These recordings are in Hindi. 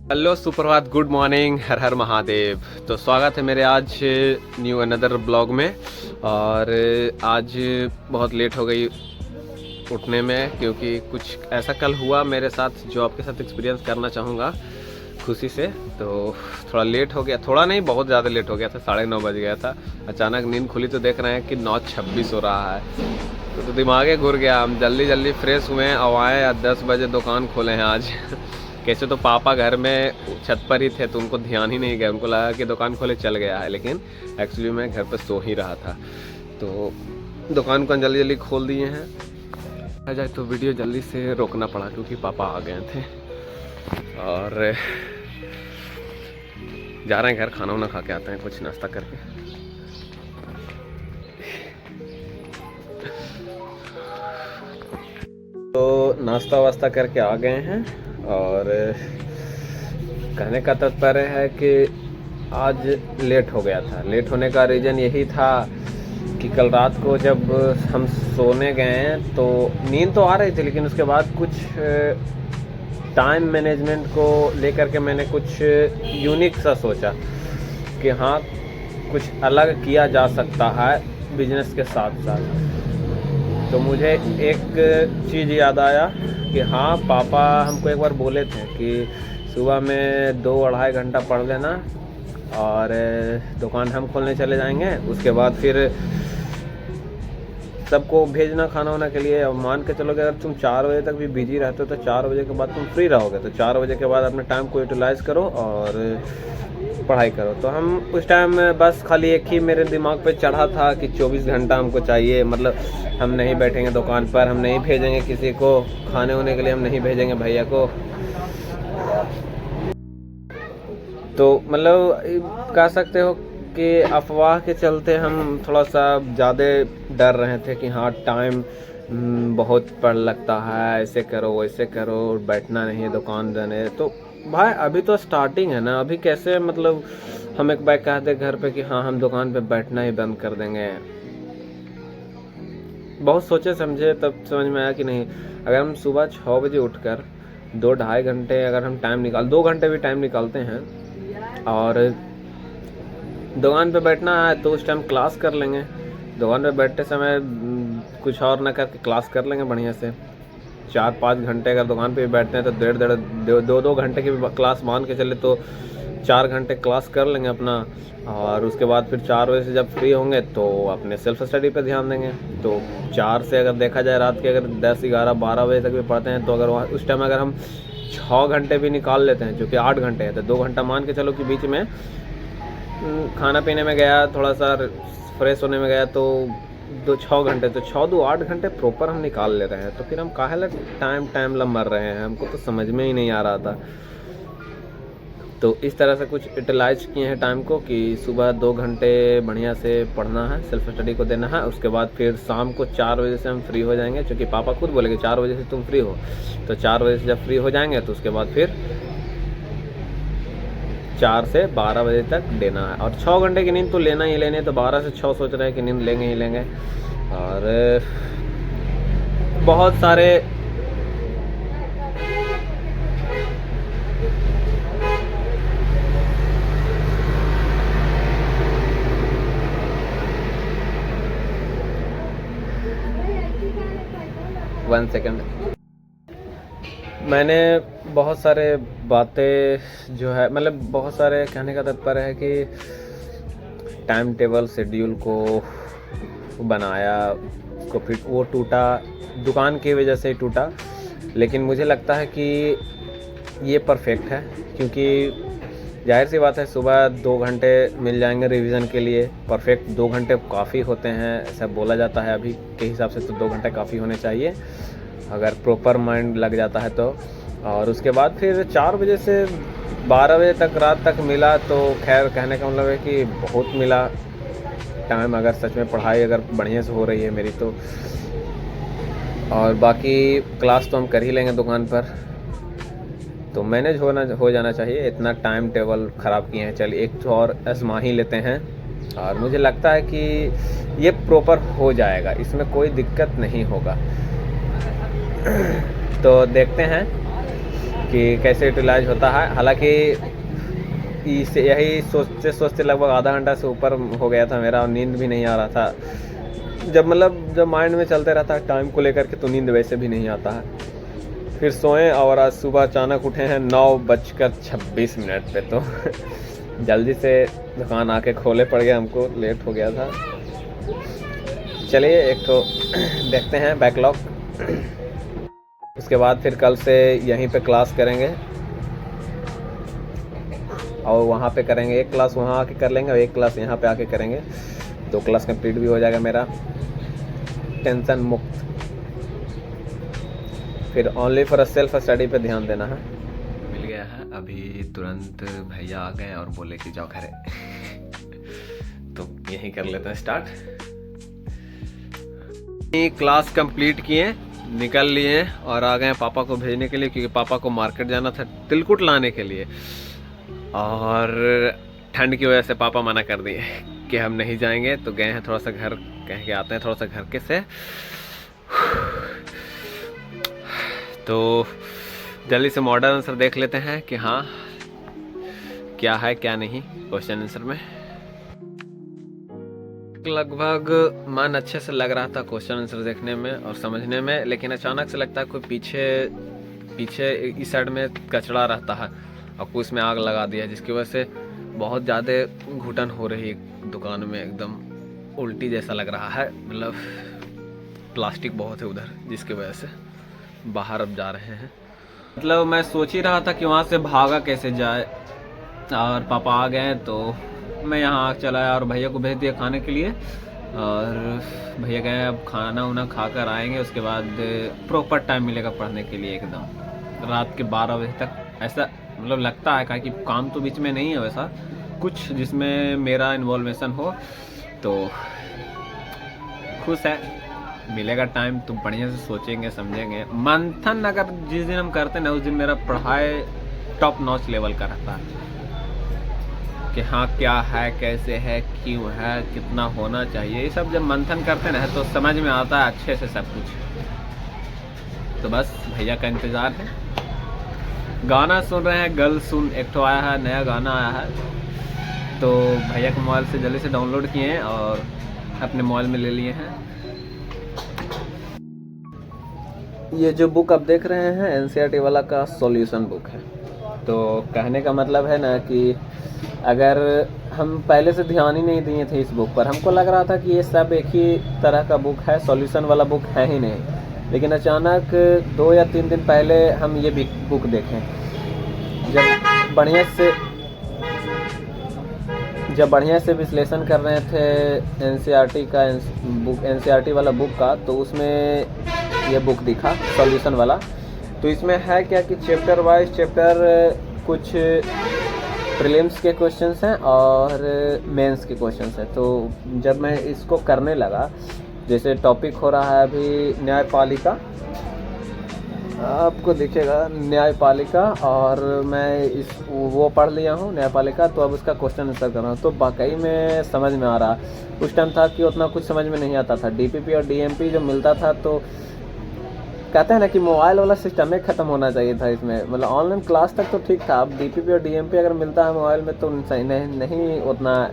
हेलो सुप्रभात, गुड मॉर्निंग, हर हर महादेव। तो स्वागत है मेरे आज न्यू अनदर ब्लॉग में। और आज बहुत लेट हो गई उठने में, क्योंकि कुछ ऐसा कल हुआ मेरे साथ जो आपके साथ एक्सपीरियंस करना चाहूँगा खुशी से। तो थोड़ा लेट हो गया, थोड़ा नहीं बहुत ज़्यादा लेट हो गया था, 9:30 बज गया था। अचानक नींद खुली तो देख रहे हैं कि 9:26 हो रहा है। तो दिमागे घुर गया। हम जल्दी जल्दी फ्रेश हुए और आए, 10 बजे दुकान खोले हैं आज। कैसे तो पापा घर में छत पर ही थे तो उनको ध्यान ही नहीं गया, उनको लगा कि दुकान खोले चल गया है, लेकिन एक्चुअली मैं घर पर सो ही रहा था। तो दुकान को जल्दी जल्दी खोल दिए हैं। आ जाए तो वीडियो जल्दी से रोकना पड़ा क्योंकि पापा आ गए थे। और जा रहे हैं घर, खाना वाना खा के आते हैं, कुछ नाश्ता करके। तो नाश्ता वास्ता करके आ गए हैं। और कहने का तात्पर्य है कि आज लेट हो गया था। लेट होने का रीज़न यही था कि कल रात को जब हम सोने गए तो नींद तो आ रही थी, लेकिन उसके बाद कुछ टाइम मैनेजमेंट को लेकर के मैंने कुछ यूनिक सा सोचा कि हाँ, कुछ अलग किया जा सकता है बिजनेस के साथ साथ। तो मुझे एक चीज़ याद आया कि हाँ, पापा हमको एक बार बोले थे कि सुबह में 2-2.5 घंटा पढ़ लेना और दुकान हम खोलने चले जाएंगे। उसके बाद फिर सबको भेजना खाना वाना के लिए। और मान के चलो कि अगर तुम 4 बजे तक भी बिजी रहते हो तो 4 बजे के बाद तुम फ्री रहोगे। तो 4 बजे के बाद अपने टाइम को यूटिलाइज़ करो और पढ़ाई करो। तो हम उस टाइम बस खाली एक ही मेरे दिमाग पे चढ़ा था कि 24 घंटा हमको चाहिए। मतलब हम नहीं बैठेंगे दुकान पर, हम नहीं भेजेंगे किसी को खाने होने के लिए, हम नहीं भेजेंगे भैया को। तो मतलब कह सकते हो कि अफवाह के चलते हम थोड़ा सा ज़्यादा डर रहे थे कि हाँ, टाइम बहुत पड़ लगता है, ऐसे करो वैसे करो, बैठना नहीं है दुकान देने। तो भाई अभी तो स्टार्टिंग है ना, अभी कैसे मतलब हम एक बार कहते घर पे कि हाँ हम दुकान पे बैठना ही बंद कर देंगे। बहुत सोचे समझे तब समझ में आया कि नहीं, अगर हम सुबह 6 बजे उठकर 2-2.5 घंटे अगर हम टाइम 2 घंटे भी टाइम निकालते हैं और दुकान पे बैठना है तो उस टाइम क्लास कर लेंगे। दुकान पे बैठते समय कुछ और ना करके क्लास कर लेंगे बढ़िया से। 4-5 घंटे अगर दुकान पे बैठते हैं तो 2-2 घंटे की भी क्लास मान के चले तो 4 घंटे क्लास कर लेंगे अपना। और उसके बाद फिर 4 बजे से जब फ्री होंगे तो अपने सेल्फ स्टडी पे ध्यान देंगे। तो 4 से अगर देखा जाए रात के अगर 10-11-12 बजे तक भी पढ़ते हैं तो अगर उस टाइम अगर हम 6 घंटे भी निकाल लेते हैं, जो कि 8 घंटे है, तो 2 घंटा मान के चलो कि बीच में खाना पीने में गया, थोड़ा सा फ्रेश होने में गया, तो 6 घंटे, तो 6-2-8 घंटे प्रॉपर हम निकाल ले रहे हैं। तो फिर हम काहे लग टाइम मर रहे हैं, हमको तो समझ में ही नहीं आ रहा था। तो इस तरह से कुछ यूटिलाइज किए हैं टाइम को कि सुबह 2 घंटे बढ़िया से पढ़ना है, सेल्फ स्टडी को देना है। उसके बाद फिर शाम को 4 बजे से हम फ्री हो जाएंगे, क्योंकि पापा खुद बोले कि 4 बजे से तुम फ्री हो। तो 4 बजे से जब फ्री हो जाएंगे तो उसके बाद फिर 4 से 12 बजे तक देना है। और 6 घंटे की नींद तो लेना ही लेने, तो 12 से 6 सोच रहे हैं कि नींद लेंगे ही लेंगे। और बहुत सारे वन सेकेंड, मैंने बहुत सारे बातें जो है, मतलब बहुत सारे कहने का तात्पर्य है कि टाइम टेबल शेड्यूल को बनाया, उसको फिर वो टूटा, दुकान की वजह से ही टूटा। लेकिन मुझे लगता है कि ये परफेक्ट है, क्योंकि जाहिर सी बात है सुबह 2 घंटे मिल जाएंगे रिवीजन के लिए। परफेक्ट 2 घंटे काफ़ी होते हैं, ऐसा बोला जाता है अभी के हिसाब से, तो 2 घंटे काफ़ी होने चाहिए अगर प्रॉपर माइंड लग जाता है तो। और उसके बाद फिर 4 बजे से 12 बजे तक रात तक मिला तो खैर कहने का मतलब है कि बहुत मिला टाइम, अगर सच में पढ़ाई अगर बढ़िया से हो रही है मेरी तो। और बाकी क्लास तो हम कर ही लेंगे दुकान पर, तो मैनेज हो जाना चाहिए। इतना टाइम टेबल ख़राब किए हैं, चलिए एक तो और आजमा ही लेते हैं। और मुझे लगता है कि ये प्रॉपर हो जाएगा, इसमें कोई दिक्कत नहीं होगा। तो देखते हैं कि कैसे यूटिलाइज होता है। हालांकि इसे यही सोचते सोचते लगभग आधा घंटा से ऊपर हो गया था मेरा, और नींद भी नहीं आ रहा था। जब माइंड में चलते रहता है टाइम को लेकर के, तो नींद वैसे भी नहीं आता है। फिर सोएं, और आज सुबह अचानक उठे हैं 9:26 पे। तो जल्दी से दुकान आके खोले पड़ गया, हमको लेट हो गया था। चलिए एक तो देखते हैं बैकलॉग, उसके बाद फिर कल से यहीं पे क्लास करेंगे, और वहाँ पे करेंगे एक क्लास वहाँ आके कर लेंगे और एक क्लास यहाँ पे आके करेंगे। 2 क्लास कंप्लीट भी हो जाएगा मेरा, टेंशन मुक्त। फिर ओनली फॉर सेल्फ स्टडी पे ध्यान देना है। मिल गया है अभी, तुरंत भैया आ गए और बोले कि जाओ घरे। तो यहीं कर लेते हैं स्टार्ट। क्लास कंप्लीट किए, निकल लिए और आ गए पापा को भेजने के लिए, क्योंकि पापा को मार्केट जाना था तिलकुट लाने के लिए। और ठंड की वजह से पापा मना कर दिए कि हम नहीं जाएंगे। तो गए हैं थोड़ा सा घर, कह के आते हैं थोड़ा सा घर के से। तो जल्दी से मॉडल आंसर देख लेते हैं कि हाँ क्या है क्या नहीं क्वेश्चन आंसर में। लगभग मन अच्छे से लग रहा था क्वेश्चन आंसर देखने में और समझने में, लेकिन अचानक से लगता है कोई पीछे इस साइड में कचरा रहता है और कुछ में आग लगा दिया, जिसकी वजह से बहुत ज़्यादा घुटन हो रही है दुकान में, एकदम उल्टी जैसा लग रहा है। मतलब प्लास्टिक बहुत है उधर, जिसकी वजह से बाहर अब जा रहे हैं। मतलब मैं सोच ही रहा था कि वहाँ से भागा कैसे जाए, और पापा आ गए तो मैं यहाँ चला आया और भैया को भेज दिया खाने के लिए। और भैया गए, अब खाना उना खा कर आएंगे, उसके बाद प्रॉपर टाइम मिलेगा पढ़ने के लिए एकदम रात के 12 बजे तक। ऐसा मतलब लगता है कि काम तो बीच में नहीं है वैसा कुछ जिसमें मेरा इन्वॉल्वेशन हो, तो खुश है, मिलेगा टाइम तो बढ़िया से सोचेंगे समझेंगे। मंथन अगर जिस दिन हम करते हैं ना, उस दिन मेरा पढ़ाई टॉप नॉच लेवल का रहता है कि हाँ क्या है, कैसे है, क्यों है, कितना होना चाहिए। ये सब जब मंथन करते हैं ना तो समझ में आता है अच्छे से सब कुछ। तो बस भैया का इंतज़ार है। गाना सुन रहे हैं, गर्ल सुन एक तो आया है, नया गाना आया है, तो भैया के मोबाइल से जल्दी से डाउनलोड किए हैं और अपने मोबाइल में ले लिए हैं। ये जो बुक आप देख रहे हैं एनसीईआरटी वाला का सॉल्यूशन बुक है। तो कहने का मतलब है ना कि अगर हम पहले से ध्यान ही नहीं दिए थे इस बुक पर, हमको लग रहा था कि ये सब एक ही तरह का बुक है, सॉल्यूशन वाला बुक है ही नहीं। लेकिन अचानक 2 या 3 दिन पहले हम ये बुक देखें, जब बढ़िया से विश्लेषण कर रहे थे एनसीईआरटी वाला बुक का, तो उसमें ये बुक दिखा सॉल्यूशन वाला। तो इसमें है क्या कि चैप्टर वाइज चैप्टर कुछ प्रीलिम्स के क्वेश्चंस हैं और मेंस के क्वेश्चंस हैं। तो जब मैं इसको करने लगा, जैसे टॉपिक हो रहा है अभी न्यायपालिका, आपको दिखेगा न्यायपालिका, और मैं वो पढ़ लिया हूँ न्यायपालिका, तो अब उसका क्वेश्चन आंसर कर रहा हूँ। तो वाकई में समझ में आ रहा। उस टाइम था कि उतना कुछ समझ में नहीं आता था। डीपीपी और डीएमपी जो मिलता था, तो कहते हैं ना कि मोबाइल वाला सिस्टम ही ख़त्म होना चाहिए था इसमें। मतलब ऑनलाइन क्लास तक तो ठीक था, अब डीपीपी और डीएमपी अगर मिलता है मोबाइल में तो नहीं उतना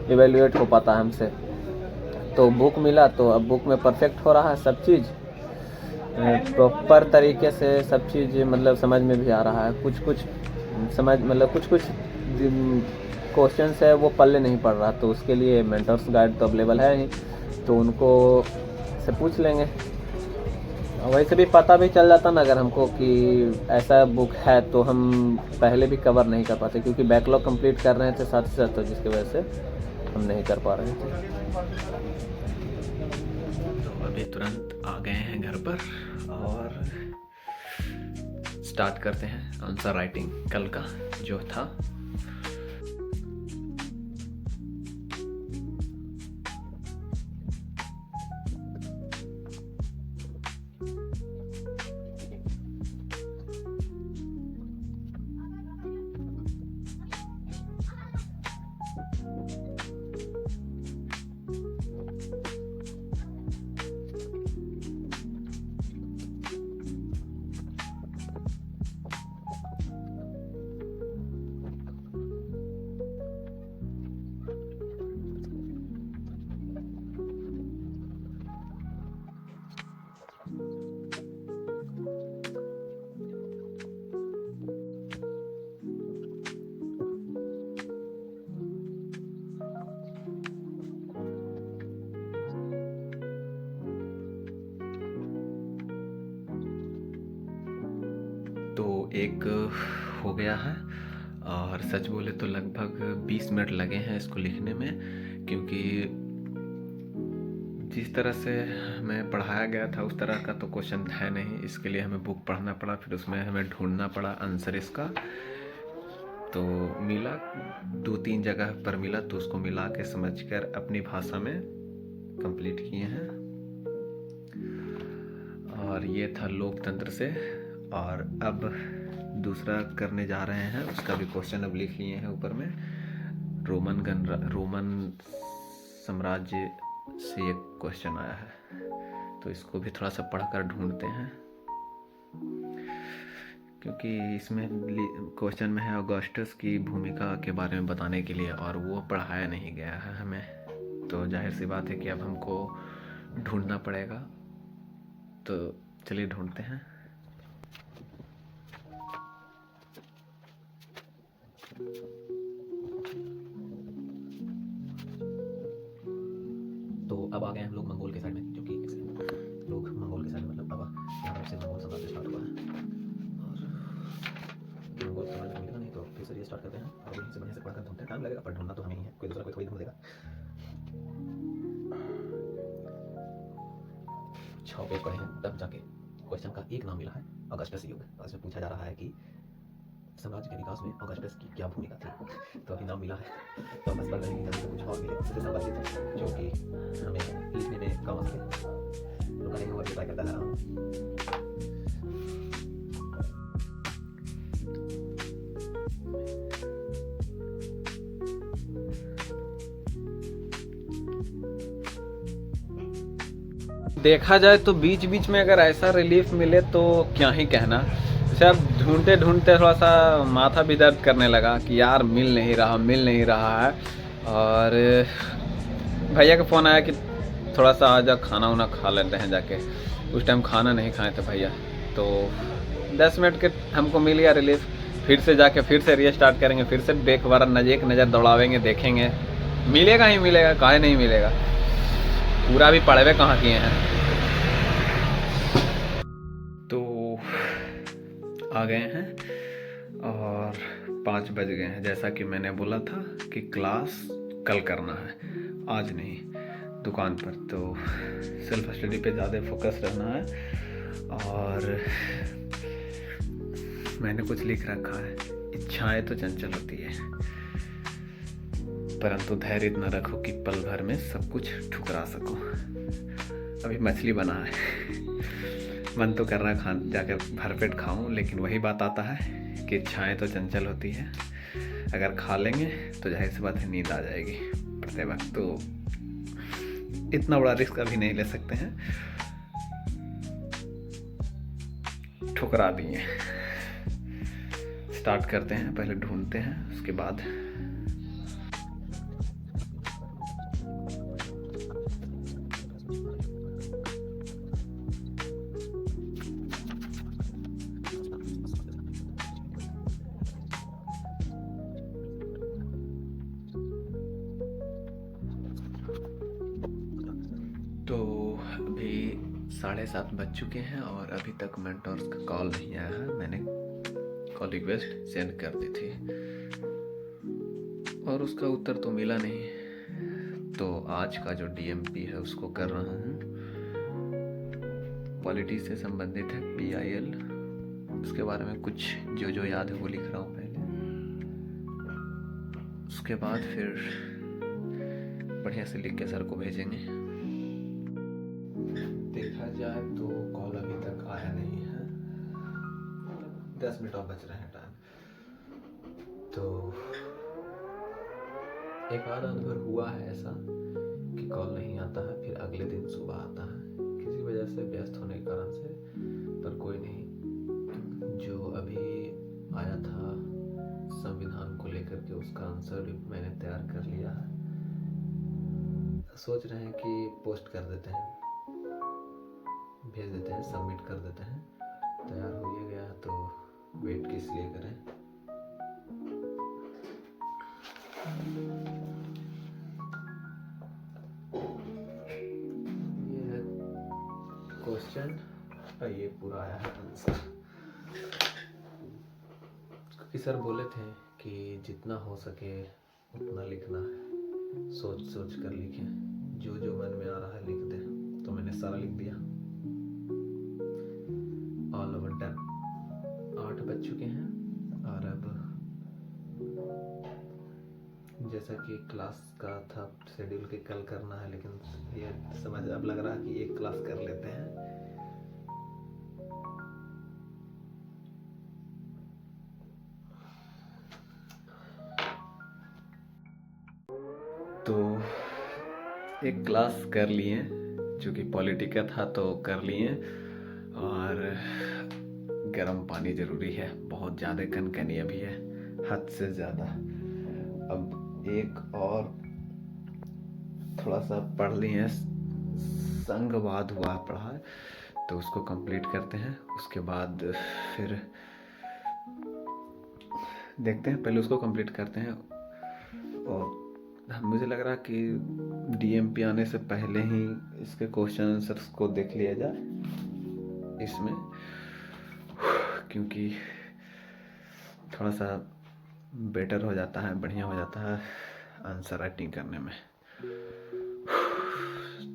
इवेल्युएट हो पाता हमसे। तो बुक मिला तो अब बुक में परफेक्ट हो रहा है सब चीज़, प्रॉपर तरीके से सब चीज़ मतलब समझ में भी आ रहा है। कुछ समझ मतलब कुछ क्वेश्चंस है वो पल्ले नहीं पड़ रहा, तो उसके लिए मेंटर्स गाइड तो अवेलेबल है ही, तो उनको से पूछ लेंगे। वैसे भी पता भी चल जाता ना अगर हमको कि ऐसा बुक है, तो हम पहले भी कवर नहीं कर पाते, क्योंकि बैकलॉग कंप्लीट कर रहे थे साथ ही साथ, तो जिसकी वजह से हम नहीं कर पा रहे थे। तो अभी तुरंत आ गए हैं घर पर और स्टार्ट करते हैं आंसर राइटिंग कल का जो था। एक हो गया है और सच बोले तो लगभग 20 मिनट लगे हैं इसको लिखने में, क्योंकि जिस तरह से हमें पढ़ाया गया था उस तरह का तो क्वेश्चन है नहीं। इसके लिए हमें बुक पढ़ना पड़ा, फिर उसमें हमें ढूंढना पड़ा आंसर इसका। तो मिला, 2-3 जगह पर मिला, तो उसको मिला के समझकर अपनी भाषा में कंप्लीट किए हैं। और ये था लोकतंत्र से। और अब दूसरा करने जा रहे हैं, उसका भी क्वेश्चन अब लिख लिए हैं ऊपर में। रोमन साम्राज्य से एक क्वेश्चन आया है, तो इसको भी थोड़ा सा पढ़कर ढूंढते हैं, क्योंकि इसमें क्वेश्चन में है ऑगस्टस की भूमिका के बारे में बताने के लिए, और वो पढ़ाया नहीं गया है हमें। तो जाहिर सी बात है कि अब हमको ढूंढना पड़ेगा। तो चलिए ढूंढते हैं। तो अब आ गए हम लोग मंगोल के साइड में, जो कि लोग मंगोल के साइड मतलब अब यहाँ से मंगोल साम्राज्य स्टार्ट हुआ है। और मंगोल साम्राज्य मिलेगा नहीं तो फिर से ये स्टार्ट करते हैं और यहीं से बढ़िया से पढ़कर ढूंढते हैं। टाइम लगेगा पर ढूंढना तो हमें ही है, कोई दूसरा कोई थोड़ी ढूंढ देगा। 6 पेज पढ़े हैं तब जाके क्वेश्चन का एक नाम मिला है, ऑगस्टस युग। और इसमें पूछा जा रहा है कि साम्राज्य के विकास में ऑगस्टस की क्या भूमिका थी। तो अभी नाम मिला है, तो बस पढ़ रहे हैं कि कुछ और मिले उससे संबंधित जो कि हमें लिखने में काम आ सके। रुका नहीं, और ट्राई करता जा रहा हूँ। देखा जाए तो बीच बीच में अगर ऐसा रिलीफ मिले तो क्या ही कहना। जैसे अब ढूंढते ढूंढते थोड़ा सा माथा भी दर्द करने लगा कि यार मिल नहीं रहा है। और भैया का फ़ोन आया कि थोड़ा सा आजा खाना वाना खा लेते हैं जाके। उस टाइम खाना नहीं खाए थे भैया, तो 10 मिनट के हमको मिल गया रिलीफ। फिर से जाके फिर से रीस्टार्ट करेंगे, फिर से एक बार एक नज़र दौड़ावेंगे, देखेंगे मिलेगा ही मिलेगा, काहे नहीं मिलेगा। पूरा भी पढ़वे कहाँ किए हैं। तो आ गए हैं और 5 बज गए हैं। जैसा कि मैंने बोला था कि क्लास कल करना है, आज नहीं, दुकान पर। तो सेल्फ स्टडी पे ज़्यादा फोकस रहना है। और मैंने कुछ लिख रखा है, इच्छाएं तो चंचल होती है, परंतु धैर्य इतना रखो कि पल भर में सब कुछ ठुकरा सको। अभी मछली बना है, मन तो कर रहा है जाकर भरपेट खाऊं, लेकिन वही बात आता है कि इच्छाएं तो चंचल होती है। अगर खा लेंगे तो जाहिर सी बात है नींद आ जाएगी पढ़ते वक्त, तो इतना बड़ा रिस्क अभी नहीं ले सकते हैं। ठुकरा दिए। स्टार्ट करते हैं, पहले ढूंढते हैं, उसके बाद तो अभी 7:30 बज चुके हैं और अभी तक मेंटोर्स का कॉल नहीं आया है। मैंने कॉल रिक्वेस्ट सेंड कर दी थी और उसका उत्तर तो मिला नहीं। तो आज का जो DMP है उसको कर रहा हूँ। पॉलिटी से संबंधित है, PIL, उसके बारे में कुछ जो याद है वो लिख रहा हूँ पहले। उसके बाद फिर बढ़िया से लिख के सर को भेजेंगे। देखा जाए तो कॉल अभी तक आया नहीं है, 10 मिनट और बच रहे हैं टाइम। तो एक आध बार हुआ है ऐसा कि कॉल नहीं आता है, फिर अगले दिन सुबह आता है, किसी वजह से व्यस्त होने के कारण से। पर कोई नहीं, जो अभी आया था संविधान को लेकर के उसका आंसर भी मैंने तैयार कर लिया है। सोच रहे हैं कि पोस्ट कर देते हैं, भेज देते हैं, सबमिट कर देते हैं। तैयार हो ही गया तो वेट किस लिए करें। ये है क्वेश्चन, ये पूरा आया है आंसर। कि सर बोले थे कि जितना हो सके उतना लिखना है, सोच सोच कर लिखें, जो जो मन में आ रहा है लिख दें। तो मैंने सारा लिख दिया। All over done. 8 बज चुके हैं और अब जैसा कि क्लास का था शेड्यूल के कल करना है, लेकिन ये समझ अब लग रहा है कि एक क्लास कर लेते हैं। तो एक क्लास कर लिए, जो कि पॉलिटी का था तो कर लिए। और गर्म पानी ज़रूरी है, बहुत ज़्यादा कनकनी अभी है, हद से ज़्यादा। अब एक और थोड़ा सा पढ़ लिए, संघवाद हुआ पढ़ा है, तो उसको कंप्लीट करते हैं। उसके बाद फिर देखते हैं, पहले उसको कंप्लीट करते हैं। और मुझे लग रहा कि डीएमपी आने से पहले ही इसके क्वेश्चन आंसर्स को देख लिया जाए इसमें, क्योंकि थोड़ा सा बेटर हो जाता है, बढ़िया हो जाता है आंसर राइटिंग करने में।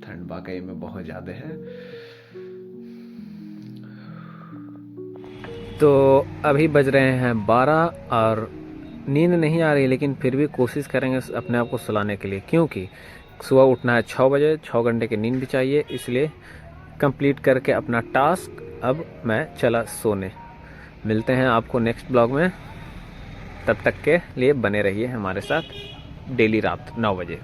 ठंड वाकई में बहुत ज़्यादा है। तो अभी बज रहे हैं 12 और नींद नहीं आ रही, लेकिन फिर भी कोशिश करेंगे अपने आप को सुलाने के लिए, क्योंकि सुबह उठना है 6 बजे, 6 घंटे की नींद भी चाहिए। इसलिए कंप्लीट करके अपना टास्क अब मैं चला सोने। मिलते हैं आपको नेक्स्ट ब्लॉग में, तब तक के लिए बने रहिए हमारे साथ डेली रात 9 बजे।